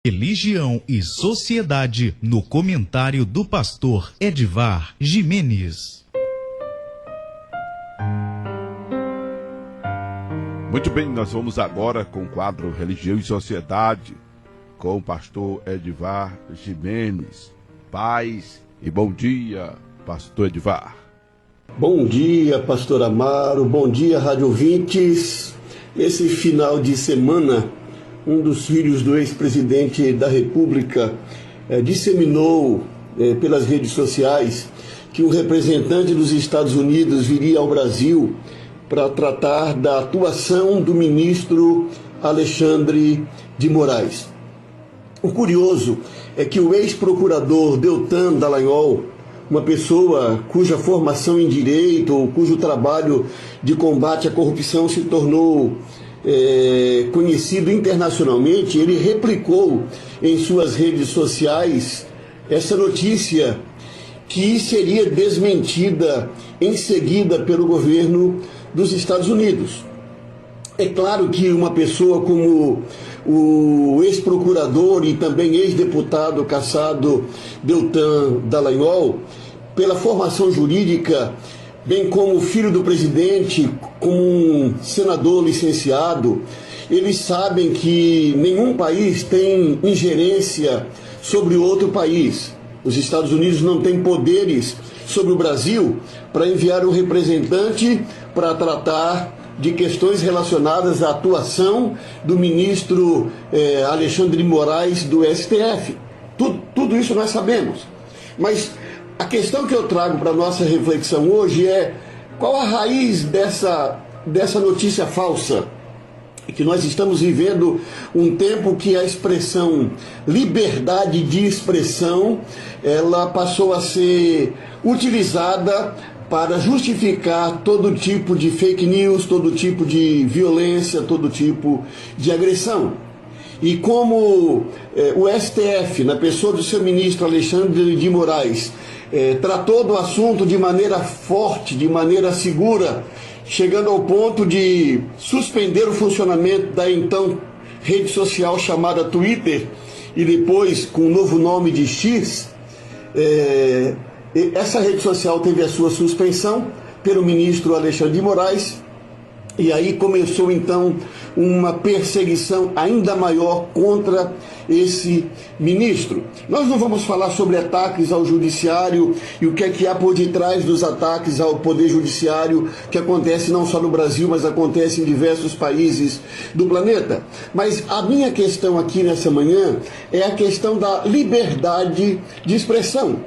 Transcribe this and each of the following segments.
Religião e Sociedade, no comentário do pastor Edivar Gimenez. Muito bem, nós vamos agora com o quadro Religião e Sociedade, com o pastor Edivar Gimenez. Paz e bom dia, pastor Edivar. Bom dia, pastor Amaro, bom dia, rádio ouvintes. Esse final de semana, um dos filhos do ex-presidente da República disseminou pelas redes sociais que o representante dos Estados Unidos viria ao Brasil para tratar da atuação do ministro Alexandre de Moraes. O curioso é que o ex-procurador Deltan Dallagnol, uma pessoa cuja formação em direito ou cujo trabalho de combate à corrupção se tornou conhecido internacionalmente, ele replicou em suas redes sociais essa notícia que seria desmentida em seguida pelo governo dos Estados Unidos. É claro que uma pessoa como o ex-procurador e também ex-deputado cassado Deltan Dallagnol, pela formação jurídica, bem como filho do presidente, como um senador licenciado, eles sabem que nenhum país tem ingerência sobre outro país. Os Estados Unidos não têm poderes sobre o Brasil para enviar um representante para tratar de questões relacionadas à atuação do ministro Alexandre de Moraes do STF. Tudo isso nós sabemos. Mas a questão que eu trago para a nossa reflexão hoje é qual a raiz dessa notícia falsa? Que nós estamos vivendo um tempo que a expressão liberdade de expressão, ela passou a ser utilizada para justificar todo tipo de fake news, todo tipo de violência, todo tipo de agressão. E como o STF, na pessoa do seu ministro Alexandre de Moraes, tratou do assunto de maneira forte, de maneira segura, chegando ao ponto de suspender o funcionamento da então rede social chamada Twitter e depois com o novo nome de X, essa rede social teve a sua suspensão pelo ministro Alexandre de Moraes. E aí começou então uma perseguição ainda maior contra esse ministro. Nós não vamos falar sobre ataques ao judiciário e o que é que há por detrás dos ataques ao poder judiciário, que acontece não só no Brasil, mas acontece em diversos países do planeta. Mas a minha questão aqui nessa manhã é a questão da liberdade de expressão.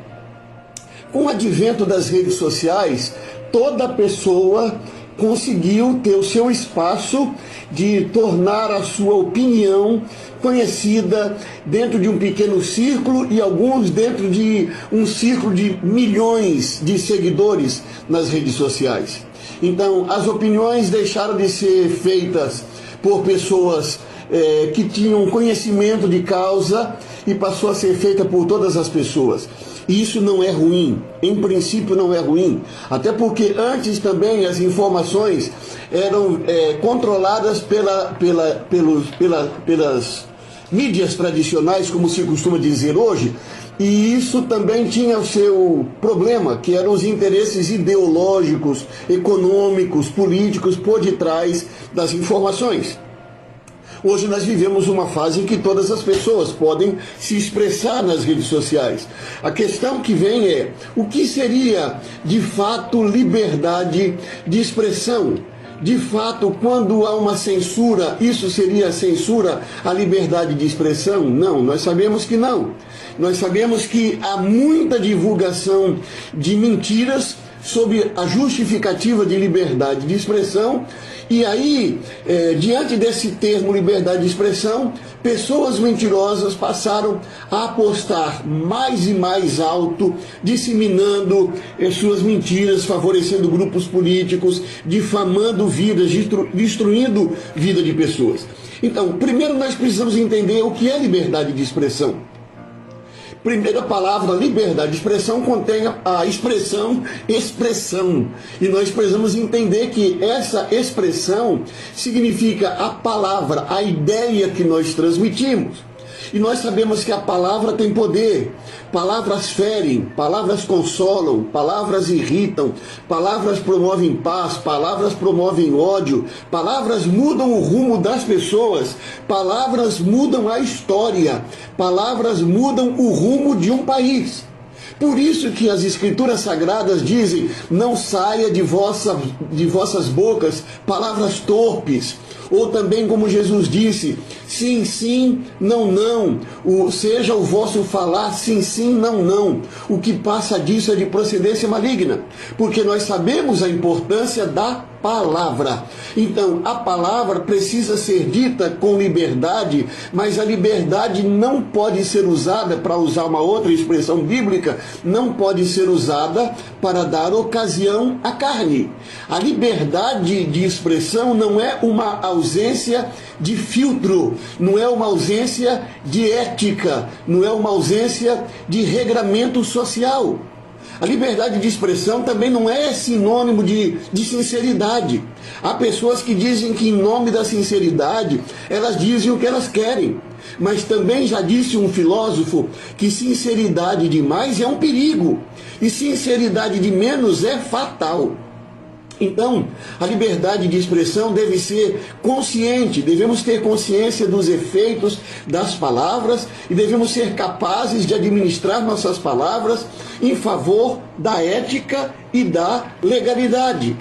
Com o advento das redes sociais, toda pessoa conseguiu ter o seu espaço de tornar a sua opinião conhecida dentro de um pequeno círculo e alguns dentro de um círculo de milhões de seguidores nas redes sociais. Então, as opiniões deixaram de ser feitas por pessoas que tinham conhecimento de causa e passou a ser feita por todas as pessoas. E isso não é ruim, em princípio não é ruim, até porque antes também as informações eram controladas pelas mídias tradicionais, como se costuma dizer hoje, e isso também tinha o seu problema, que eram os interesses ideológicos, econômicos, políticos por detrás das informações. Hoje nós vivemos uma fase em que todas as pessoas podem se expressar nas redes sociais. A questão que vem é, o que seria de fato liberdade de expressão? De fato, quando há uma censura, isso seria censura à liberdade de expressão? Não, nós sabemos que não. Nós sabemos que há muita divulgação de mentiras sob a justificativa de liberdade de expressão. E aí, diante desse termo liberdade de expressão, pessoas mentirosas passaram a apostar mais e mais alto, disseminando suas mentiras, favorecendo grupos políticos, difamando vidas, destruindo vida de pessoas. Então, primeiro nós precisamos entender o que é liberdade de expressão. Primeira palavra, liberdade de expressão, contém a expressão. E nós precisamos entender que essa expressão significa a palavra, a ideia que nós transmitimos. E nós sabemos que a palavra tem poder. Palavras ferem, palavras consolam, palavras irritam, palavras promovem paz, palavras promovem ódio, palavras mudam o rumo das pessoas, palavras mudam a história, palavras mudam o rumo de um país. Por isso que as Escrituras Sagradas dizem: não saia de vossas bocas palavras torpes. Ou também, como Jesus disse, sim, sim, não, não. Seja o vosso falar sim, sim, não, não. O que passa disso é de procedência maligna. Porque nós sabemos a importância da palavra. Então, a palavra precisa ser dita com liberdade, mas a liberdade não pode ser usada, para usar uma outra expressão bíblica, não pode ser usada para dar ocasião à carne. A liberdade de expressão não é uma ausência de filtro, não é uma ausência de ética, não é uma ausência de regramento social. A liberdade de expressão também não é sinônimo de sinceridade. Há pessoas que dizem que, em nome da sinceridade, elas dizem o que elas querem. Mas também já disse um filósofo que sinceridade demais é um perigo e sinceridade de menos é fatal. Então, a liberdade de expressão deve ser consciente, devemos ter consciência dos efeitos das palavras e devemos ser capazes de administrar nossas palavras em favor da ética e da legalidade.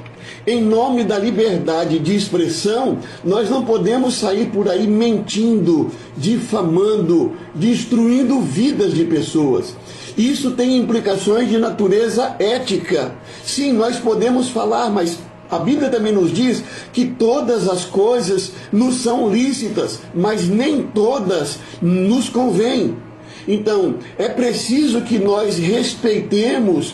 Em nome da liberdade de expressão, nós não podemos sair por aí mentindo, difamando, destruindo vidas de pessoas. Isso tem implicações de natureza ética. Sim, nós podemos falar, mas a Bíblia também nos diz que todas as coisas nos são lícitas, mas nem todas nos convêm. Então, é preciso que nós respeitemos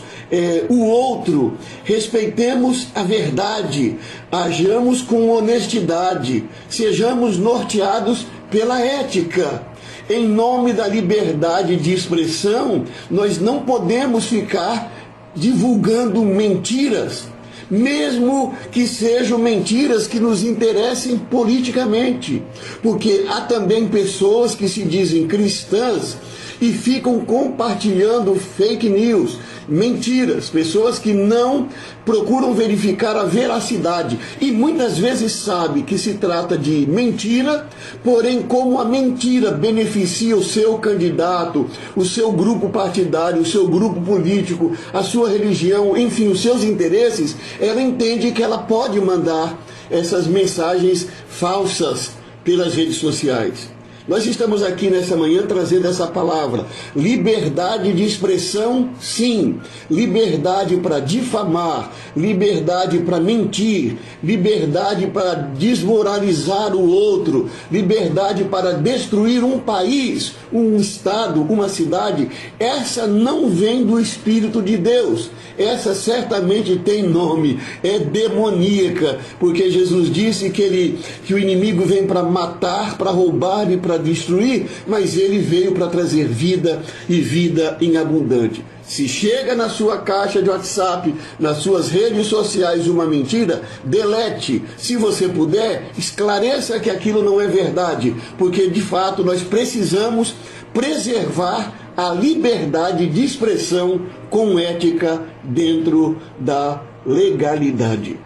o outro, respeitemos a verdade, hajamos com honestidade, sejamos norteados pela ética. Em nome da liberdade de expressão, nós não podemos ficar divulgando mentiras, mesmo que sejam mentiras que nos interessem politicamente, porque há também pessoas que se dizem cristãs e ficam compartilhando fake news, mentiras, pessoas que não procuram verificar a veracidade e muitas vezes sabe que se trata de mentira, porém como a mentira beneficia o seu candidato, o seu grupo partidário, o seu grupo político, a sua religião, enfim, os seus interesses, ela entende que ela pode mandar essas mensagens falsas pelas redes sociais. Nós estamos aqui nessa manhã trazendo essa palavra: liberdade de expressão, sim. Liberdade para difamar, liberdade para mentir, liberdade para desmoralizar o outro, liberdade para destruir um país, um estado, uma cidade. Essa não vem do Espírito de Deus. Essa certamente tem nome, é demoníaca, porque Jesus disse que o inimigo vem para matar, para roubar e para destruir, mas ele veio para trazer vida e vida em abundante. Se chega na sua caixa de WhatsApp, nas suas redes sociais uma mentira, delete. Se você puder, esclareça que aquilo não é verdade, porque de fato nós precisamos preservar a liberdade de expressão com ética dentro da legalidade.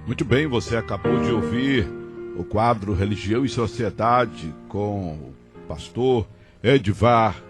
Muito bem, você acabou de ouvir o quadro Religião e Sociedade com o pastor Edvar